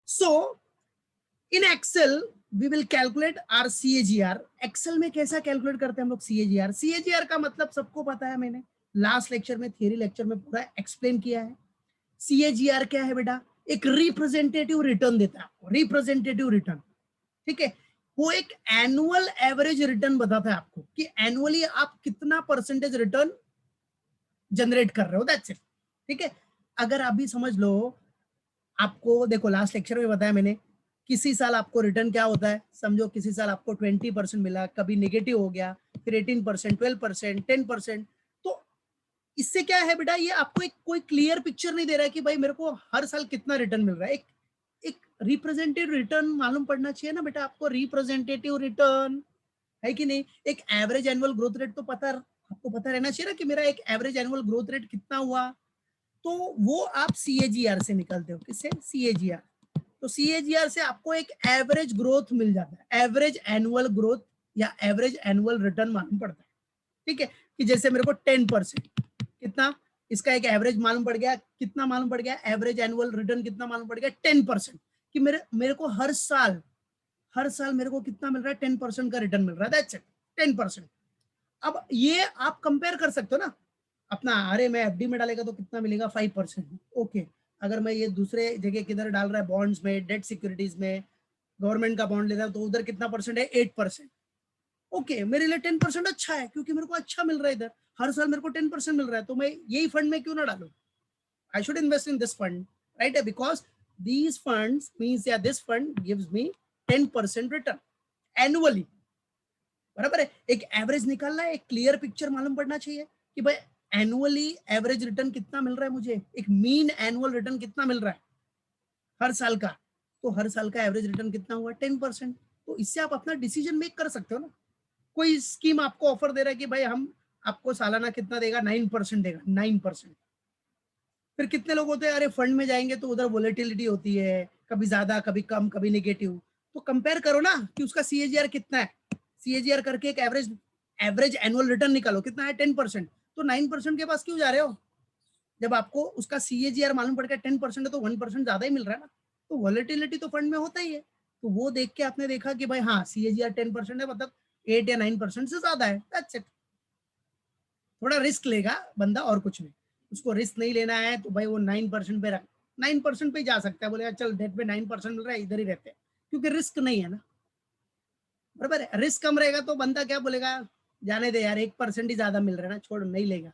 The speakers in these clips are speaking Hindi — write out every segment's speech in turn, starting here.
So in Excel we will calculate our CAGR। Excel में कैसा कैलकुलेट करते हैं हम लोग CAGR? CAGR का मतलब सबको पता है, मैंने लास्ट लेक्चर में, थियरी लेक्चर में पूरा एक्सप्लेन किया है। CAGR क्या है बेटा? एक रिप्रेजेंटेटिव रिटर्न देता है आपको, रिप्रेजेंटेटिव रिटर्न, ठीक है। वो एक एनुअल एवरेज रिटर्न बताता है आपको कि एनुअली आप कितना परसेंटेज रिटर्न जनरेट कर रहे हो, दैट्स इट, ठीक है। अगर अभी समझ लो, आपको देखो लास्ट लेक्चर में बताया मैंने, किसी साल आपको रिटर्न क्या होता है, समझो किसी साल आपको 20% मिला, कभी नेगेटिव हो गया, फिर 18%, 12%, 10%। तो इससे क्या है बेटा, ये आपको एक कोई क्लियर पिक्चर नहीं दे रहा है कि भाई मेरे को हर साल कितना रिटर्न मिल रहा है। एक रिप्रेजेंटेटिव रिटर्न मालूम पड़ना चाहिए ना बेटा आपको, रिप्रेजेंटेटिव रिटर्न है कि नहीं। एक एवरेज एनुअल ग्रोथ रेट तो आपको पता रहना चाहिए ना कि मेरा एक एवरेज एनुअल ग्रोथ रेट कितना हुआ। तो वो आप CAGR से निकालते हो, किससे? CAGR। तो CAGR से आपको एक एवरेज ग्रोथ मिल जाता है, एवरेज एनुअल ग्रोथ या एवरेज एनुअल रिटर्न मालूम पड़ता है, ठीक है। कि जैसे मेरे को 10% कितना, इसका एक एवरेज मालूम पड़ गया, कितना मालूम पड़ गया, एवरेज एनुअल रिटर्न कितना मालूम पड़ गया, 10%। कि मेरे को हर साल मेरे को कितना मिल रहा है, 10% का रिटर्न मिल रहा है, दैट्स इट, 10%। अब ये आप कंपेयर कर सकते हो ना अपना, अरे मैं FD में डालेगा तो कितना मिलेगा, 5%, ओके। अगर मैं ये दूसरे जगह किधर डाल रहा है, बॉन्ड्स में, डेट सिक्योरिटीज में, गवर्नमेंट का बॉन्ड लेता है तो उधर कितना परसेंट है, 8%, ओके। मेरे लिए 10% अच्छा है क्योंकि मेरे को अच्छा मिल रहा है इधर, हर साल मेरे को 10% मिल रहा है, तो मैं यही फंड में क्यों ना डालू, I should invest in this fund, right? Because these funds means, yeah, this fund gives me 10% return annually, बराबर है। एक एवरेज निकालना है, एक क्लियर पिक्चर मालूम पड़ना चाहिए कि भाई एनुअली एवरेज रिटर्न कितना मिल रहा है मुझे, एक मीन एनुअल रिटर्न कितना मिल रहा है हर साल का। तो हर साल का एवरेज रिटर्न कितना हुआ, 10%। तो इससे आप अपना डिसीजन मेक कर सकते हो ना। कोई स्कीम आपको ऑफर दे रहा है कि भाई हम आपको सालाना कितना देगा, 9% देगा, 9%। फिर कितने लोग होते हैं, अरे फंड में जाएंगे तो उधर वोलेटिलिटी होती है, कभी ज्यादा कभी कम कभी नेगेटिव। तो कंपेयर करो ना कि उसका CAGR कितना है, CAGR करके एक एवरेज एनुअल रिटर्न निकालो, कितना है, 10%। तो 9% के पास क्यों जा रहे हो, जब आपको उसका CAGR मालूम पड़ गया 10% है तो 1% ज्यादा ही मिल रहा है ना। तो वोलेटिलिटी तो फंड में होता ही है। तो वो देख के आपने देखा कि भाई हाँ CAGR 10% है, मतलब 8 या 9% से ज्यादा है, दैट्स इट। थोड़ा रिस्क लेगा बंदा और कुछ नहीं, उसको रिस्क नहीं लेना है तो भाई वो 9% पे रख, 9% पे जा सकता है, बोलेगा चल डेट पे 9% मिल रहा है, इधर ही रहते हैं, क्योंकि रिस्क नहीं है ना, बराबर है। रिस्क कम रहेगा तो बंदा क्या बोलेगा, जाने दे यार, 1% ही ज्यादा मिल रहा है ना, छोड़, नहीं लेगा।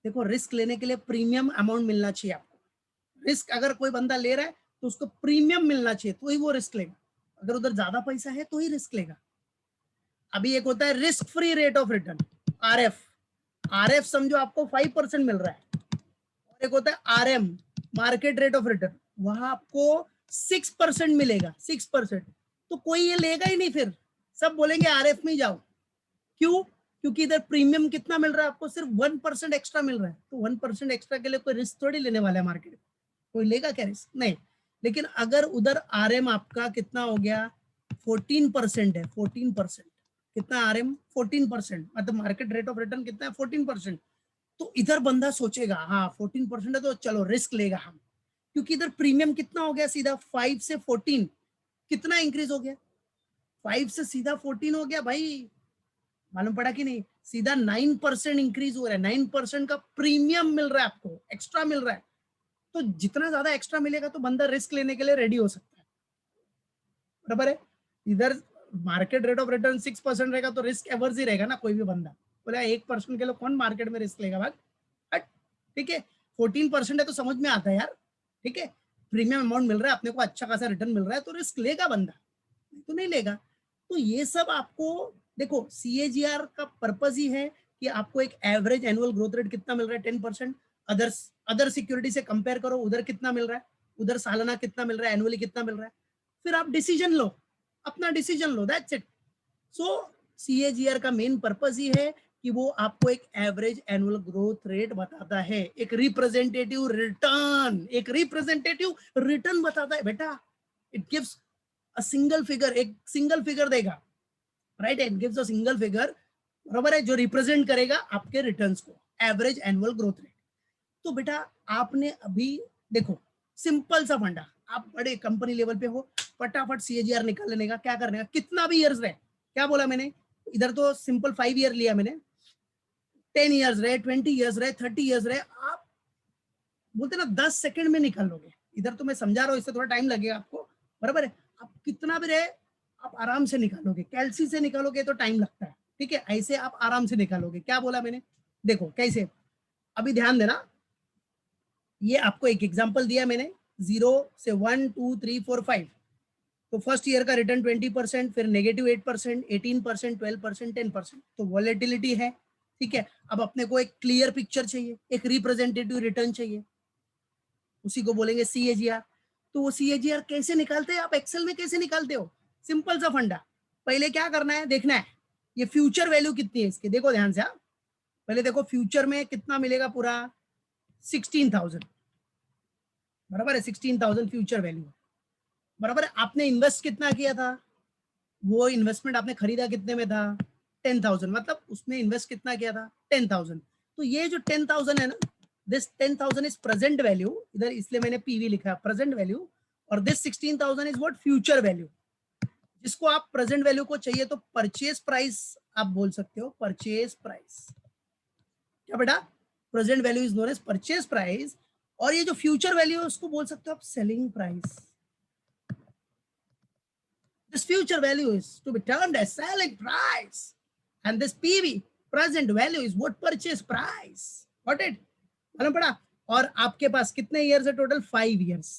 देखो रिस्क लेने के लिए प्रीमियम अमाउंट मिलना चाहिए आपको। रिस्क अगर कोई बंदा ले रहा है तो उसको प्रीमियम मिलना चाहिए तो ही वो रिस्क लेगा, अगर उधर ज्यादा पैसा है तो ही रिस्क लेगा। अभी एक होता है risk free rate of return, RF। RF समझो आपको 5% मिल रहा है, और एक होता है RM, market rate of return, वहां आपको 6% मिलेगा, 6%। तो कोई ये लेगा ही नहीं, फिर सब बोलेंगे RF में जाओ। क्यों? क्योंकि इधर प्रीमियम कितना मिल रहा है आपको, सिर्फ 1% एक्स्ट्रा मिल रहा है। तो 1% एक्स्ट्रा के लिए कोई रिस्क थोड़ी लेने वाला है मार्केट, कोई लेगा क्या रिस्क, नहीं। लेकिन अगर उधर RM आपका कितना हो गया, 14% है, 14%। कितना RM, 14%, मतलब मार्केट रेट ऑफ रिटर्न कितना है, 14%। तो इधर बंदा सोचेगा हाँ 14% है तो चलो रिस्क लेगा हम, क्योंकि इधर प्रीमियम कितना हो गया, सीधा 5 से 14 कितना इंक्रीज हो गया, 5 से सीधा 14 हो गया भाई, मालूम पड़ा कि नहीं, सीधा 9% इंक्रीज हो रहा है, 9% का प्रीमियम मिल रहा है आपको, एक्स्ट्रा मिल रहा है। तो जितना ज्यादा एक्स्ट्रा मिलेगा तो बंदा रिस्क लेने के लिए रेडी हो सकता है, बराबर है। इधर मार्केट रेट ऑफ रिटर्न 6% रहेगा तो रिस्क एवर्स ही रहेगा ना, कोई भी बंदा बोला 1% के लिए कौन मार्केट में रिस्क लेगा भाई, ठीक है। 14% है तो समझ में आता है यार, ठीक है। प्रीमियम अमाउंट मिल रहा है अपने को, अच्छा खासा रिटर्न मिल रहा है तो रिस्क लेगा बंदा, नहीं तो नहीं लेगा। तो ये सब आपको देखो, CAGR का पर्पज ही है कि आपको एक एवरेज एनुअल ग्रोथ रेट कितना मिल रहा है, 10%। अदर सिक्योरिटी से कंपेयर करो, उधर कितना मिल रहा है, उधर सालाना कितना मिल रहा है, एनुअली कितना मिल रहा है, फिर आप डिसीजन लो, अपना decision low, that's it. So CAGR का मेन पर्पज ही है कि वो आपको एक एवरेज एनुअल ग्रोथ रेट बताता है, एक रिप्रेजेंटेटिव रिटर्न, एक रिप्रेजेंटेटिव रिटर्न बताता है बेटा। It gives a single figure, एक सिंगल फिगर देगा, right, it gives a single figure, बराबर है, जो रिप्रेजेंट करेगा आपके रिटर्न्स को, एवरेज एनुअल ग्रोथ रेट। तो बेटा आपने अभी देखो, सिंपल सा फंडा, आप बड़े कंपनी लेवल पे हो, फटाफट सीएजीआर निकाल लेने का, क्या करने का, कितना भी ईयर्स रहे, क्या बोला मैंने, इधर तो सिंपल 5 ईयर लिया मैंने, 10 ईयर्स रहे, 20 ईयर्स रहे, 30 ईयर्स रहे, आप बोलते ना 10 सेकंड में निकाल लोगे। इधर तो मैं समझा रहा हूँ, इससे थोड़ा टाइम लगेगा आपको, बराबर है। आप कितना भी रहे आप आराम से निकालोगे, कैलसी से निकालोगे तो टाइम लगता है, ठीक है, ऐसे आप आराम से निकालोगे। क्या बोला मैंने, देखो कैसे, अभी ध्यान देना, ये आपको एक एग्जांपल दिया मैंने, 0 से 1 2 3 4 5, तो फर्स्ट ईयर का रिटर्न 20%, फिर -8%, 18%, 12%, 10%, तो वॉलेटिलिटी है, ठीक है। अब अपने को एक क्लियर पिक्चर चाहिए, एक रिप्रेजेंटेटिव रिटर्न चाहिए, उसी को बोलेंगे सीएजीआर। तो वो सीएजीआर कैसे निकालते हैं, आप एक्सेल में कैसे निकालते हो, सिंपल सा फंडा, पहले क्या करना है, देखना है ये फ्यूचर वैल्यू कितनी है इसके, देखो ध्यान से, पहले देखो फ्यूचर में कितना मिलेगा, पूरा 16,000, बराबर है, 16,000 फ्यूचर वैल्यू, बराबर है। आपने इन्वेस्ट कितना किया था, वो इन्वेस्टमेंट आपने खरीदा कितने में था, 10,000, मतलब उसमें इन्वेस्ट कितना किया था, 10,000। तो ये जो 10,000 है ना, दिस 10,000 इज प्रेजेंट वैल्यू, इधर इसलिए मैंने पीवी लिखा, प्रेजेंट वैल्यू, और this 16,000 is what, future value. जिसको आप प्रेजेंट वैल्यू को चाहिए तो परचेज प्राइस आप बोल सकते हो, परचेज प्राइस, क्या बेटा, present value is known as purchase price, और ये जो फ्यूचर वैल्यू है उसको बोल सकते हो आप selling price. This future value is to be termed as selling price, and this PV, present value, is what purchase price. Got it? मालूम पड़ा। और आपके पास कितने ईयर्स है टोटल, 5 ईयर्स।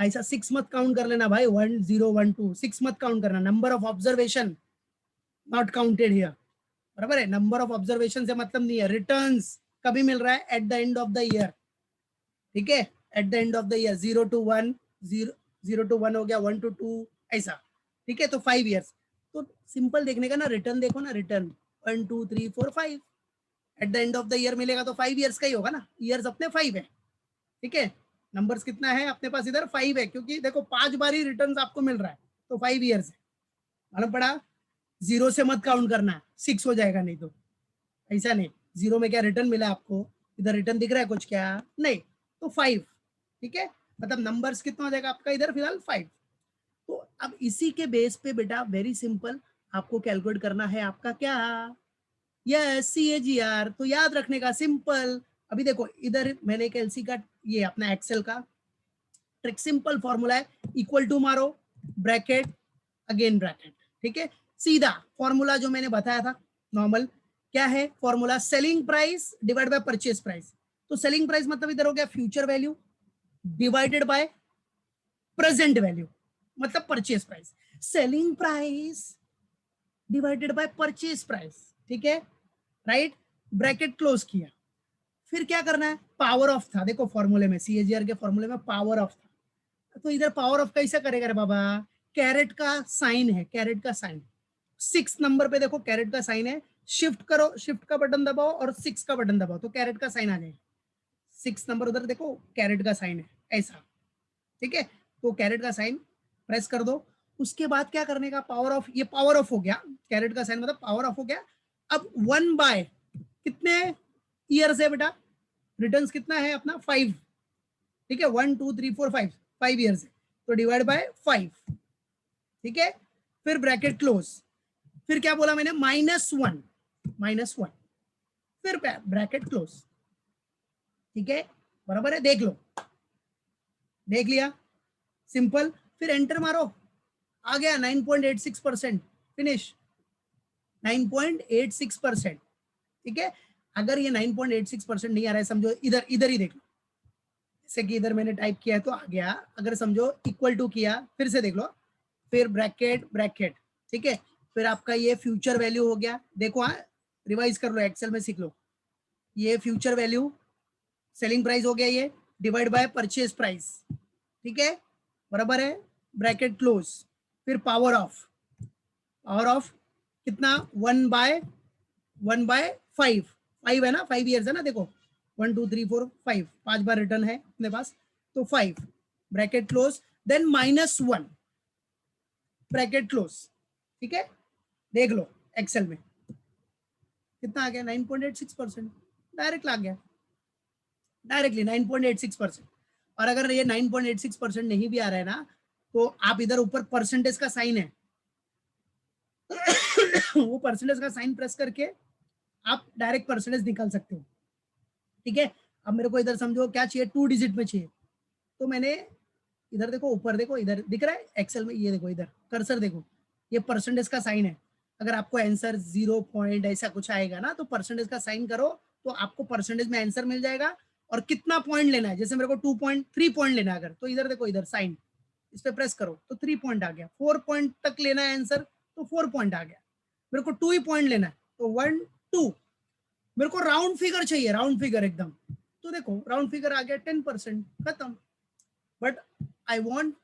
ऐसा 6 मत काउंट कर लेना भाई, 1 0 1 2 6 मत काउंट करना, number of observation not counted here, बराबर है। नंबर ऑफ ऑब्जर्वेशन से मतलब नहीं है, रिटर्न्स कभी मिल रहा है, at the end of the year, ठीक है, at the end of the year, 0 to 1, 0 to 1 हो गया, 1 to 2, ऐसा, ठीक है। तो 5 ईयर्स, तो सिंपल देखने का ना, रिटर्न देखो ना, return 1 2 3 4 5, at the end of the year मिलेगा तो 5 ईयर्स का ही होगा ना, ईयर्स अपने 5 है, ठीक है। नंबर्स कितना है अपने पास, इधर 5 है, क्योंकि देखो 5 बार ही रिटर्न आपको मिल रहा है, तो 5 ईयर्स है, मालूम पड़ा। जीरो से मत काउंट करना, 6 हो जाएगा, नहीं तो ऐसा नहीं, जीरो में क्या रिटर्न मिला आपको, इधर रिटर्न दिख रहा है कुछ क्या, नहीं, तो 5, ठीक है, मतलब नंबर्स कितना हो जाएगा आपका इधर फिलहाल 5। तो अब इसी के बेस पे बेटा वेरी सिंपल आपको कैलकुलेट करना है आपका क्या, यस सीएजीआर। तो याद रखने का सिंपल, अभी देखो इधर मैंने एक एलसी का, ये अपना एक्सेल का ट्रिक, सिंपल फॉर्मूला है, इक्वल टू मारो, ब्रैकेट, अगेन ब्रैकेट, ठीक है। सीधा फॉर्मूला जो मैंने बताया था नॉर्मल, क्या है formula, selling price divide by purchase price. तो सेलिंग प्राइस मतलब इधर हो गया future value divided by present value, मतलब purchase price, selling price divided by purchase price, ठीक है, राइट, ब्रैकेट क्लोज किया। फिर क्या करना है, पावर ऑफ था, देखो फॉर्मूले में, सीएजीआर के फॉर्मूले में पावर ऑफ था, तो इधर पावर ऑफ कैसे करेगा रे बाबा, कैरेट का साइन है, कैरेट का साइन, 6 नंबर पे देखो कैरेट का साइन है, शिफ्ट करो, शिफ्ट का बटन दबाओ और 6 का बटन दबाओ तो कैरेट का साइन आ जाएगा, 6 नंबर उधर देखो कैरेट का साइन है, ऐसा, ठीक है। तो कैरेट का साइन प्रेस कर दो, उसके बाद क्या करने का, पावर ऑफ, ये पावर ऑफ हो गया, कैरेट का साइन मतलब पावर ऑफ हो गया। अब 1 बाय कितने ईयर्स है बेटा, रिटर्न्स कितना है अपना 5, ठीक है, 1 2 3 4 5, 5 ईयर्स है, तो डिवाइड बाय 5, ठीक है। फिर ब्रैकेट क्लोज, फिर क्या बोला मैंने, -1, -1, फिर ब्रैकेट क्लोज, ठीक है, बराबर है, देख लो, देख लिया, सिंपल, फिर एंटर मारो, आ गया 9.86%, फिनिश, 9.86%, ठीक है। अगर ये 9.86% नहीं आ रहा है, समझो इधर इधर ही देख लो, जैसे कि इधर मैंने टाइप किया है तो आ गया, अगर समझो इक्वल टू किया, फिर से देख लो, फिर ब्रैकेट ब्रैकेट, ठीक है, फिर आपका ये फ्यूचर वैल्यू हो गया, देखो हाँ, रिवाइज कर लो, एक्सेल में सीख लो, ये फ्यूचर वैल्यू, सेलिंग प्राइस हो गया ये, डिवाइड बाय परचेज प्राइस, ठीक है, बराबर है, ब्रैकेट क्लोज, फिर पावर ऑफ, पावर ऑफ कितना, 1/5, 5 है ना, 5 ईयर्स है ना, देखो 1 2 3 4 5, 5 बार रिटर्न है अपने पास, तो 5, bracket close, then -1, bracket close, ठीक है, देख लो एक्सेल में कितना आ गया, 9.86%, डायरेक्ट आ गया, डायरेक्टली 9.86%। और अगर ये 9.86% नहीं भी आ रहा है ना, तो आप इधर ऊपर परसेंटेज का साइन है वो परसेंटेज का साइन प्रेस करके आप डायरेक्ट परसेंटेज निकाल सकते हो। ठीक है, अब मेरे को इधर समझो क्या चाहिए, 2 डिजिट में चाहिए, तो मैंने इधर देखो, ऊपर देखो, इधर दिख रहा है एक्सेल में, ये देखो इधर कर्सर देखो, ये परसेंटेज का साइन है। अगर आपको आंसर 0 पॉइंट ऐसा कुछ आएगा ना, तो परसेंटेज का साइन करो, तो आपको परसेंटेज में आंसर मिल जाएगा। और कितना पॉइंट लेना है, जैसे मेरे को 3 पॉइंट लेना है अगर, तो इधर देखो, इधर साइन, इस पे प्रेस करो तो 3 पॉइंट आ गया। 4 पॉइंट तक लेना है आंसर, तो 4 पॉइंट आ गया। मेरे को 2 ही पॉइंट लेना है, तो 1 2। मेरे को राउंड फिगर चाहिए, राउंड फिगर एकदम, तो देखो राउंड फिगर आ गया 10%, खत्म। But I want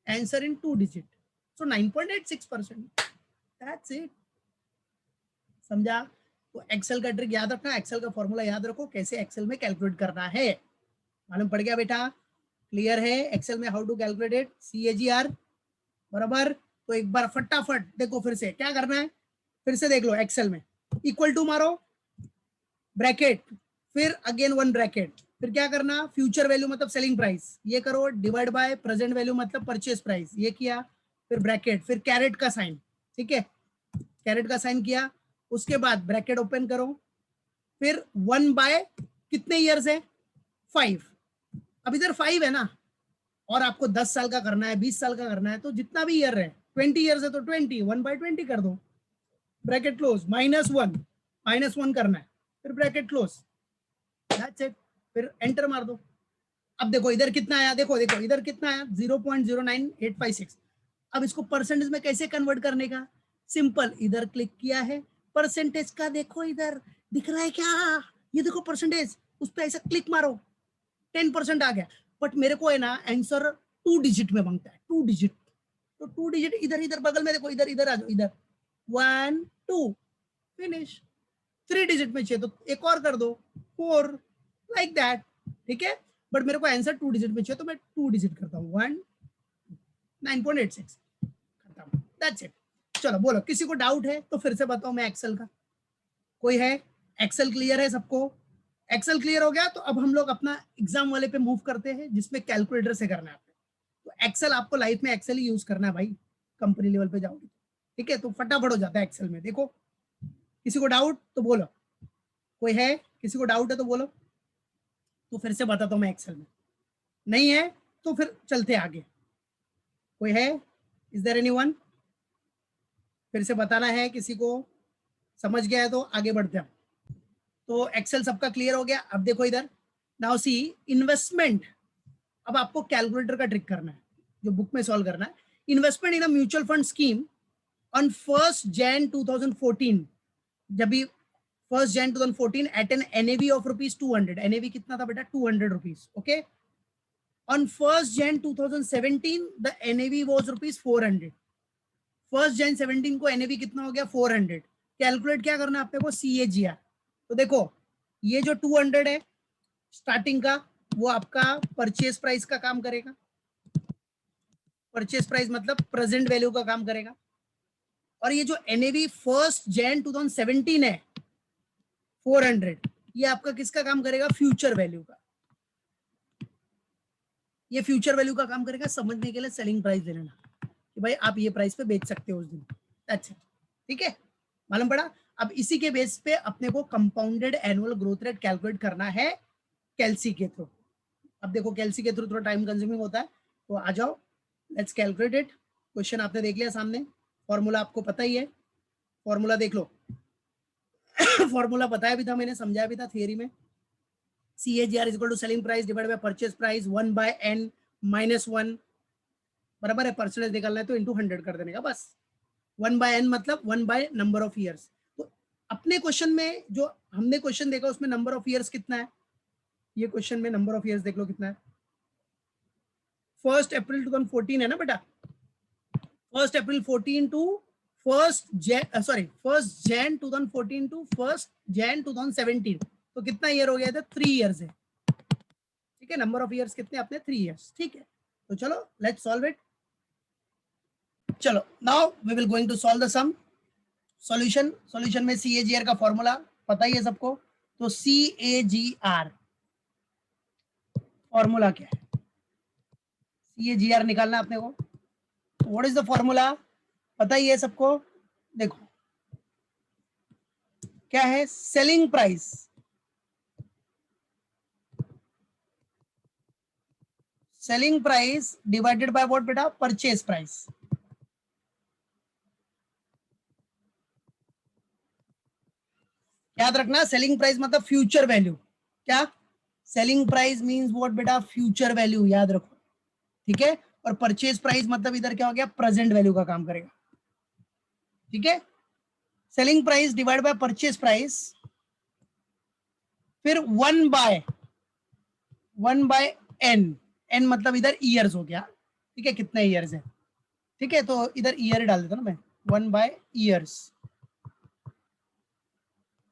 answer in 2 digit, so 9.86%, that's it. समझा? तो एक्सेल का ट्रिक याद रखना, एक्सेल का फॉर्मूला याद रखो, कैसे एक्सेल में कैलकुलेट करना है। मालूम पड़ गया बेटा? क्लियर है एक्सेल में हाउ टू कैलकुलेट CAGR? बराबर। तो एक बार फटाफट देखो, फिर से क्या करना है, फिर से देख लो एक्सेल में, इक्वल टू मारो, ब्रैकेट, फिर अगेन 1 ब्रैकेट, फिर क्या करना, फ्यूचर वैल्यू मतलब सेलिंग प्राइस, ये करो, डिवाइड बाय प्रेजेंट वैल्यू मतलब परचेज प्राइस, ये किया, फिर ब्रैकेट, फिर कैरेट का साइन। ठीक है, कैरेट का साइन किया, उसके बाद ब्रैकेट ओपन करो, फिर 1 बाय कितने ईयर्स है, 5। अब इधर 5 है ना, और आपको 10 साल का करना है, 20 साल का करना है, तो जितना भी ईयर है, 20 ईयर्स है तो 20, 1/20 कर दो, ब्रैकेट क्लोज, -1 करना है, फिर ब्रैकेट क्लोज, दैट्स इट, फिर एंटर मार दो। अब देखो इधर कितना आया, देखो देखो इधर कितना आया, 0.09856। अब इसको परसेंटेज में कैसे कन्वर्ट करने का, सिंपल, इधर क्लिक किया है, परसेंटेज का देखो इधर दिख रहा है क्या, ये देखो परसेंटेज, उस पर ऐसा क्लिक मारो, 10% आ गया। बट मेरे को है ना आंसर 2 डिजिट में मांगता है, 2 डिजिट, तो 2 डिजिट इधर इधर बगल में देखो, इधर इधर आ जाओ, इधर 1 2 फिनिश। 3 डिजिट में चाहिए तो एक और कर दो, 4, लाइक दैट। ठीक है, बट मेरे को आंसर 2 डिजिट में चाहिए, तो मैं 2 डिजिट करता हूँ, 1 9.86, खत्म, दैट्स इट। चलो बोलो, किसी को डाउट है तो फिर से बताओ मैं एक्सेल का, कोई है? एक्सेल क्लियर है सबको? एक्सेल क्लियर हो गया, तो अब हम लोग अपना एग्जाम वाले पे मूव करते हैं, जिसमें कैलकुलेटर से करना है आपको। तो एक्सेल आपको लाइफ में एक्सेल ही यूज करना है भाई, कंपनी लेवल पे जाओगे। ठीक है, तो फटाफट हो जाता है एक्सेल में। देखो किसी को डाउट तो बोलो, कोई है, किसी को डाउट है तो बोलो, तो फिर से बताता हूँ मैं एक्सेल में, नहीं है तो फिर चलते आगे। कोई है? Is there anyone? फिर से बताना है किसी को, समझ गया है तो आगे बढ़ते हैं। तो एक्सेल सबका क्लियर हो गया। अब देखो इधर, नाउ सी इन्वेस्टमेंट। अब आपको कैलकुलेटर का ट्रिक करना है, जो बुक में सॉल्व करना है। Investment in a mutual fund scheme on 1 Jan 2014, जब भी 1 Jan 2014 at an NAV of ₹200, NAV कितना था बेटा, ₹200, okay. On 1 Jan 2017 the NAV was ₹400, 1 Jan 17 को NAV कितना हो गया, 400। कैलकुलेट क्या करना है आपने को, CAGR। तो देखो ये जो 200 है स्टार्टिंग का, वो आपका परचेज प्राइस का काम करेगा, परचेज प्राइस मतलब प्रेजेंट वैल्यू का काम करेगा। और ये जो NAV 1 Jan 2017 है 400, ये आपका किसका काम करेगा, फ्यूचर वैल्यू का। ये फ्यूचर वैल्यू का काम करेगा, समझने के लिए सेलिंग प्राइस दे लेना कि भाई आप ये प्राइस पे बेच सकते हो उस दिन, अच्छा ठीक है, मालूम पड़ा। अब इसी के बेस पे अपने को compounded annual growth rate calculate करना है कैलसी के थ्रू। अब देखो कैलसी के थ्रू थोड़ा टाइम कंज्यूमिंग होता है, तो आ जाओ लेट्स कैलकुलेट इट। क्वेश्चन आपने देख लिया सामने, फॉर्मूला आपको पता ही है, फॉर्मूला देख लो फॉर्मूला बताया भी था मैंने, समझाया भी था थियरी में। CAGR is equal to selling price divide by purchase price 1/n -1, बराबर है, परसेंटेज निकालना है तो इंटू 100 कर देने का बस। 1/n मतलब 1 बाय नंबर ऑफ ईयर्स। तो अपने क्वेश्चन में जो हमने क्वेश्चन देखा उसमें नंबर ऑफ ईयर्स कितना है, ये क्वेश्चन में नंबर ऑफ ईयर्स देख लो कितना है, 1 April 2014 है ना बेटा, 1 April 14 to 1 Jan 2014 to 1 Jan 2017, तो कितना ईयर हो गया था, 3 ईयर्स है। ठीक है, नंबर ऑफ ईयर्स कितने अपने, 3 ईयर्स। ठीक है, तो चलो लेट्स सॉल्व इट। चलो now we will going to solve the sum. Solution में CAGR का फॉर्मूला पता ही है सबको, तो CAGR फॉर्मूला क्या है, ये जी आर निकालना है अपने को। व्हाट इज द फॉर्मूला, पता ही है सबको। देखो क्या है, selling price divided by what बेटा, परचेज प्राइस। याद रखना, सेलिंग प्राइस मतलब फ्यूचर वैल्यू। क्या, सेलिंग प्राइस मींस व्हाट बेटा, फ्यूचर वैल्यू, याद रखो। ठीक है, और परचेज प्राइस मतलब इधर क्या हो गया, प्रेजेंट वैल्यू का काम करेगा। ठीक है, selling price divide by purchase price, फिर वन बाय एन। एन मतलब इधर ईयर्स हो गया। ठीक है, कितने ईयर्स है। ठीक है, तो इधर ईयर डाल देता ना मैं, one by years,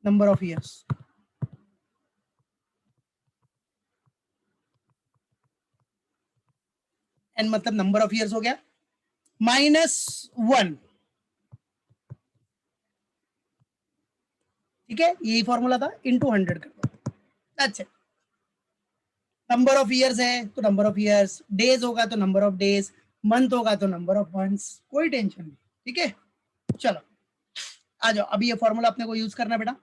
number of years. N मतलब नंबर ऑफ ईयर्स हो गया, -1। ठीक है, यही फॉर्मूला था, इंटू 100 कर दो, that's it. Number of years है तो नंबर ऑफ ईयर्स, डेज होगा तो नंबर ऑफ डेज, मंथ होगा तो नंबर ऑफ मंथ्स, कोई टेंशन नहीं। ठीक है, चलो आ जाओ, अभी ये फॉर्मूला अपने को यूज करना है बेटा।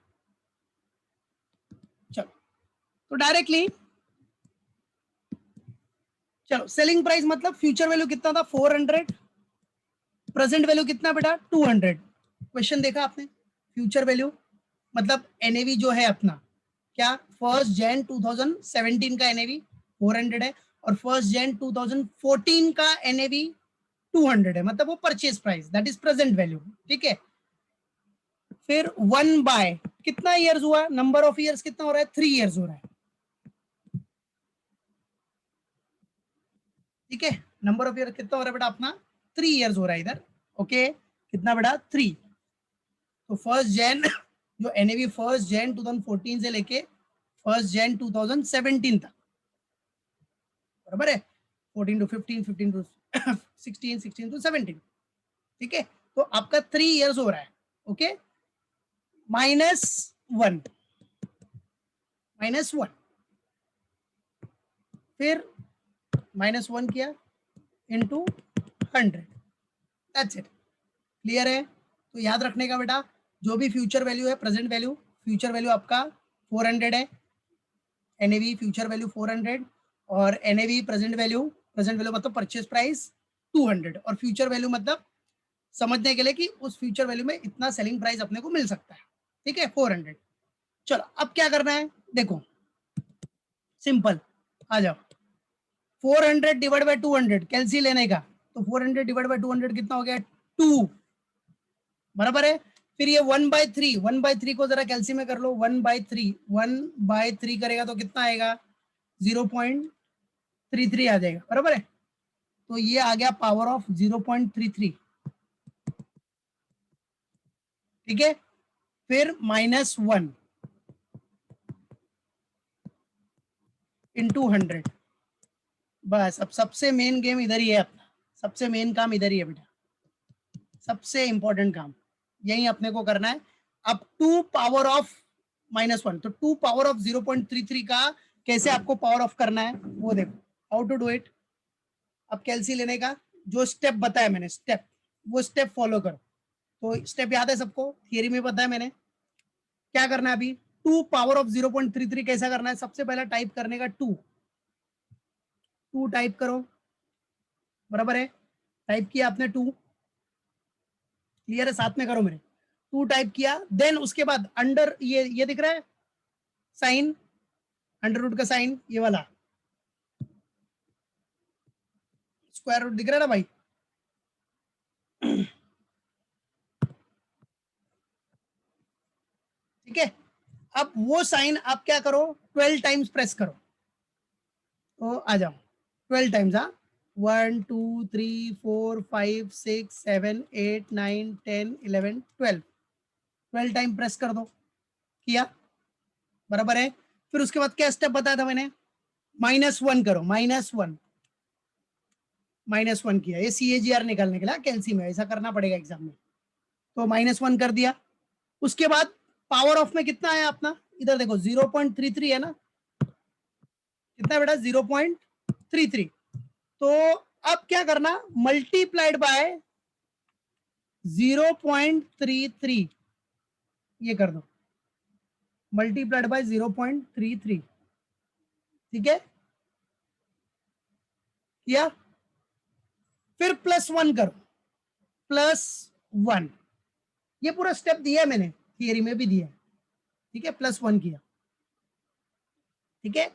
चलो, तो डायरेक्टली चलो, सेलिंग प्राइस मतलब फ्यूचर वैल्यू कितना था, 400, प्रेजेंट वैल्यू कितना बेटा, 200। क्वेश्चन देखा आपने, फ्यूचर वैल्यू मतलब एनएवी जो है अपना, क्या, 1 जन 2017 का एनएवी 400 है, और 1 जन 2014 का एनएवी 200 है, मतलब वो purchase price, that is present value. ठीक है, फिर 1 बाय कितना ईयर्स हुआ, नंबर ऑफ ईयर्स कितना हो रहा है, 3 ईयर्स हो रहा है। ठीक है, नंबर ऑफ ईयर कितना हो रहा है बेटा अपना, 3 ईयर्स हो रहा है इधर। ओके, कितना बेटा, 3। तो 1 जन जो एनएवी 1 जन 2014 से लेके 1 जन 2017 तक, बराबर है, 14 टू 15, 15 टू 16, 16 टू 17। ठीक है, तो आपका 3 ईयर्स हो रहा है। ओके, -1, -1, फिर -1 किया इंटू 100, दैट्स इट। क्लियर है, तो याद रखने का बेटा, जो भी फ्यूचर वैल्यू है, प्रेजेंट वैल्यू, फ्यूचर वैल्यू आपका 400 है, एनएवी फ्यूचर वैल्यू 400, और एनएवी प्रेजेंट वैल्यू मतलब परचेज प्राइस 200, और फ्यूचर वैल्यू मतलब समझने के लिए कि उस फ्यूचर वैल्यू में इतना सेलिंग प्राइस अपने को मिल सकता है। ठीक है, 400। चलो अब क्या करना है, देखो सिंपल, आ जाओ, 400 डिवाइड बाय 200 कैलसी लेने का, तो 400 डिवाइड बाय 200 कितना हो गया, 2, बराबर है। फिर ये 1/3, 1/3 को जरा कैलसी में कर लो, 1/3 करेगा तो कितना आएगा, 0.33 आ जाएगा, बराबर है। तो ये आ गया पावर ऑफ 0.33। ठीक है, फिर -1 इंटू 100। बस अब सबसे मेन गेम इधर ही है अपना, सबसे मेन काम इधर ही है बेटा, सबसे इंपॉर्टेंट काम यही अपने को करना है। अब 2 पावर ऑफ -1, तो 2 पावर ऑफ 0.33 का कैसे आपको पावर ऑफ करना है वो देखो, हाउ टू डू इट। अब कैलसी लेने का जो स्टेप बताया मैंने, स्टेप, वो स्टेप फॉलो करो। तो स्टेप याद है सबको, थियरी में बताया मैंने। क्या करना है अभी, 2 पावर ऑफ 0.33 कैसा करना है, सबसे पहला टाइप करने का 2, 2 टाइप करो, बराबर है, टाइप किया आपने 2, क्लियर है, साथ में करो मेरे, 2 टाइप किया, देन उसके बाद अंडर ये दिख रहा है साइन, अंडर रूट का साइन, ये वाला स्क्वायर रूट दिख रहा है ना भाई। ठीक है, अब वो साइन आप क्या करो, 12 टाइम्स प्रेस करो, तो आ जाओ 12 टाइम्स, हाँ, 1 2 3 4 5 6 7 8 9 10 11 12, 12 टाइम प्रेस कर दो, किया, बराबर है। फिर उसके बाद क्या स्टेप बताया था मैंने, -1 करो, -1 किया, ये CAGR निकालने के लिए कैलसी में ऐसा करना पड़ेगा एग्जाम में, तो -1 कर दिया। उसके बाद पावर ऑफ में कितना है अपना, इधर देखो 0.33 है ना, कितना बेटा, 0.33, तो अब क्या करना, मल्टीप्लाइड बाय 0.33, ये कर दो, मल्टीप्लाइड बाय 0.33, ठीक है, किया, फिर +1 करो, +1, ये पूरा स्टेप दिया है मैंने, थियरी में भी दिया है, ठीक है, +1 किया, ठीक है।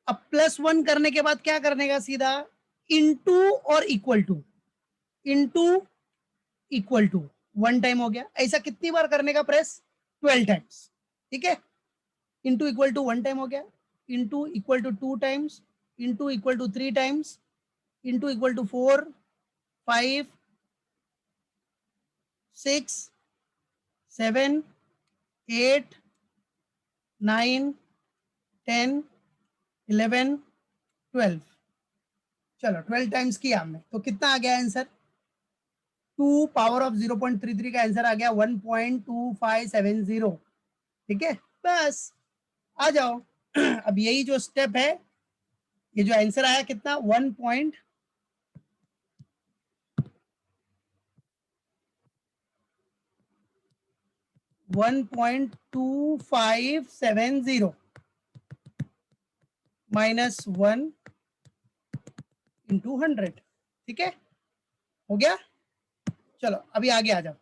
अब +1 करने के बाद क्या करने का, सीधा इनटू और equal to, into equal to, 1 time हो गया, ऐसा कितनी बार करने का, प्रेस 12 टाइम्स, ठीक है, इनटू इक्वल टू 1 टाइम हो गया, into equal to 2 times, into equal to 3 times, into equal to 4, 5, 6, 7, 8, 9, 10, 11, 12, चलो 12 टाइम्स किया हमने, तो कितना आ गया आंसर, 2 पावर ऑफ 0.33 का आंसर आ गया 1.2570, ठीक है, बस आ जाओ। अब यही जो स्टेप है, ये जो आंसर आया कितना, 1.2570 -1 × 100, ठीक है, हो गया। चलो अभी आगे आ जाओ।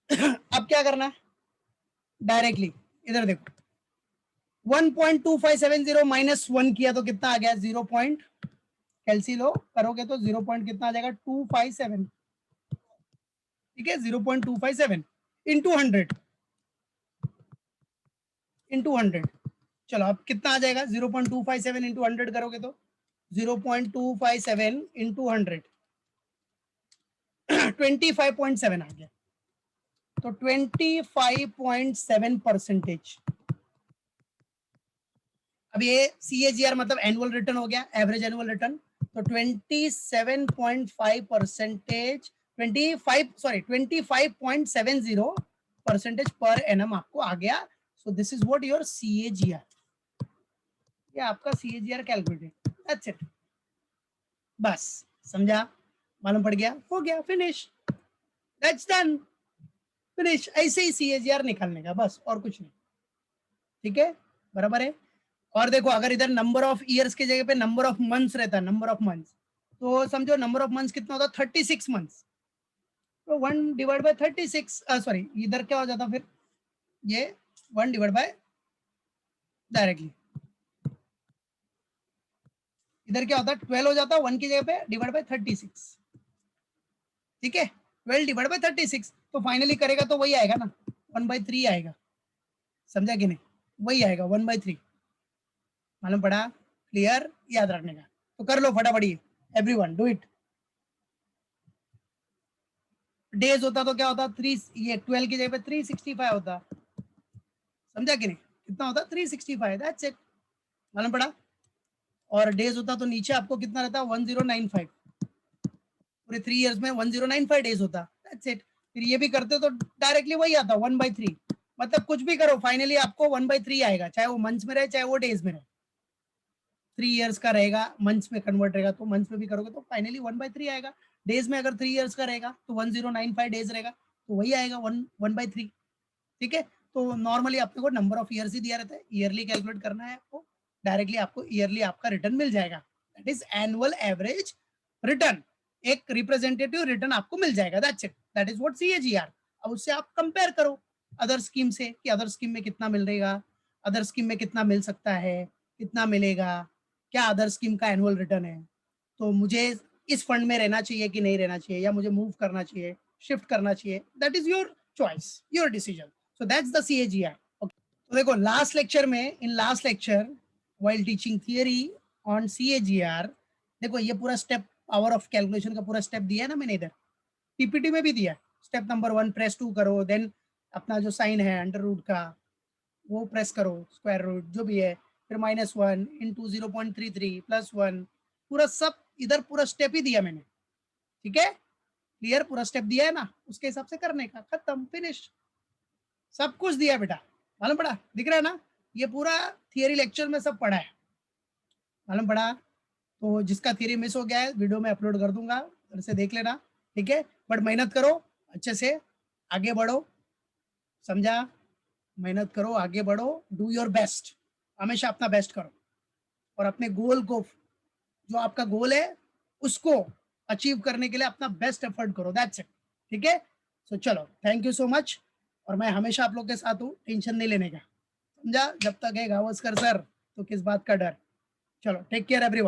अब क्या करना है, डायरेक्टली इधर देखो, 1.2570 -1 किया तो कितना आ गया, 0 पॉइंट, कैलसी लो करोगे तो 0 पॉइंट कितना आ जाएगा, 257, ठीक है, 0.257 इंटू 100, इंटू 100, चलो अब कितना आ जाएगा, 0.257 इंटू 100 करोगे तो 0.257 इंटू 100, 25.7 आ गया, तो 25.7%। अब ये CAGR मतलब एनुअल रिटर्न हो गया, एवरेज एनुअल रिटर्न, तो 27.5%, 25.70% पर एनम आपको आ गया। So this is what your CAGR, ये आपका CAGR कैलकुलेटेड, दैट्स इट, बस समझा, मालूम पड़ गया, हो गया, फिनिश, दैट्स डन, फिनिश, ऐसे ही CAGR निकालने का, बस और कुछ नहीं, ठीक है, बराबर है। और देखो अगर इधर नंबर ऑफ ईयर्स की जगह पे नंबर ऑफ मंथ्स रहता है, नंबर ऑफ मंथ्स, तो समझो नंबर ऑफ मंथ्स कितना होता, 36 मंथ्स, तो 1/36, सॉरी इधर क्या हो जाता फिर, ये 1 डायरेक्टली, इधर क्या होता, 12 हो जाता, 1 की जगह पे /36, ठीक है, 12 / 36, तो फाइनली करेगा तो वही आएगा ना, 1/3 आएगा, समझा कि नहीं, वही आएगा 1/3, मालूम पड़ा, क्लियर, याद रखने का, तो कर लो फटाफट, एवरीवन डू इट। डेज होता तो क्या होता, 3, ये 12 की जगह पे 365 होता, समझा कि नहीं, कितना होता, 365, दैट्स इट, मालूम पड़ा। और डेज होता तो नीचे आपको कितना रहता, 1095, पूरे 3 इयर्स में 1095 डेज होता, दैट्स इट। फिर ये भी करते तो डायरेक्टली वही आता 1/3, मतलब कुछ भी करो फाइनली आपको 1/3 आएगा, चाहे वो मंथ्स में रहे चाहे वो डेज में रहे, 3 इयर्स का रहेगा, मंथ्स में कन्वर्ट रहेगा तो मंथ्स में भी करोगे तो फाइनली 1/3 आएगा, डेज में अगर 3 इयर्स का रहेगा तो 1095 डेज रहेगा, तो वही आएगा 1/3, ठीक है। तो नॉर्मली अपने को नंबर ऑफ ईयर्स ही दिया रहता है, ईयरली कैलकुलेट करना है आपको, डायरेक्टली आपको ईयरली आपका रिटर्न मिल जाएगा, that is annual average return, एक रिप्रेजेंटेटिव रिटर्न आपको मिल जाएगा, that's it, that is what CAGR। अब उससे आप कंपेयर करो अदर स्कीम से, कि अदर स्कीम में कितना मिल रहेगा, अदर स्कीम में कितना मिल सकता है, कितना मिलेगा, क्या अदर स्कीम का एनुअल रिटर्न है, तो मुझे इस फंड में रहना चाहिए कि नहीं रहना चाहिए, या मुझे मूव करना चाहिए, शिफ्ट करना चाहिए, that is your choice, your decision, so that's the CAGR। तो देखो लास्ट लेक्चर में, in last lecture while teaching theory on CAGR, देखो ये पूरा स्टेप, पावर ऑफ कैलकुलेशन का पूरा स्टेप दिया है ना मैंने, इधर PPT में भी दिया है, स्टेप नंबर 1 प्रेस 2 करो, देन अपना जो साइन है अंडर रूट का वो प्रेस करो, स्क्वायर रूट जो भी है, फिर -1 × 0.33 +1, पूरा सब इधर पूरा स्टेप ही दिया मैंने, ठीक है, क्लियर, पूरा स्टेप दिया है ना, उसके हिसाब से करने का, खत्म, फिनिश, सब कुछ दिया बेटा, मालूम पड़ा, दिख रहा है ना, ये पूरा थियरी लेक्चर में सब पढ़ा है, मालूम पड़ा, तो जिसका थ्योरी मिस हो गया है वीडियो में अपलोड कर दूंगा, फिर से देख लेना, ठीक है। बट मेहनत करो अच्छे से, आगे बढ़ो, समझा? मेहनत करो, आगे बढ़ो, डू योर बेस्ट, हमेशा अपना बेस्ट करो, और अपने गोल को, जो आपका गोल है उसको अचीव करने के लिए अपना बेस्ट एफर्ट करो, दैट्स इट, ठीक है। सो चलो, थैंक यू सो मच, और मैं हमेशा आप लोग के साथ हूँ, टेंशन नहीं लेने का, समझा? जब तक है गावस्कर सर तो किस बात का डर। चलो, टेक केयर एवरीवन।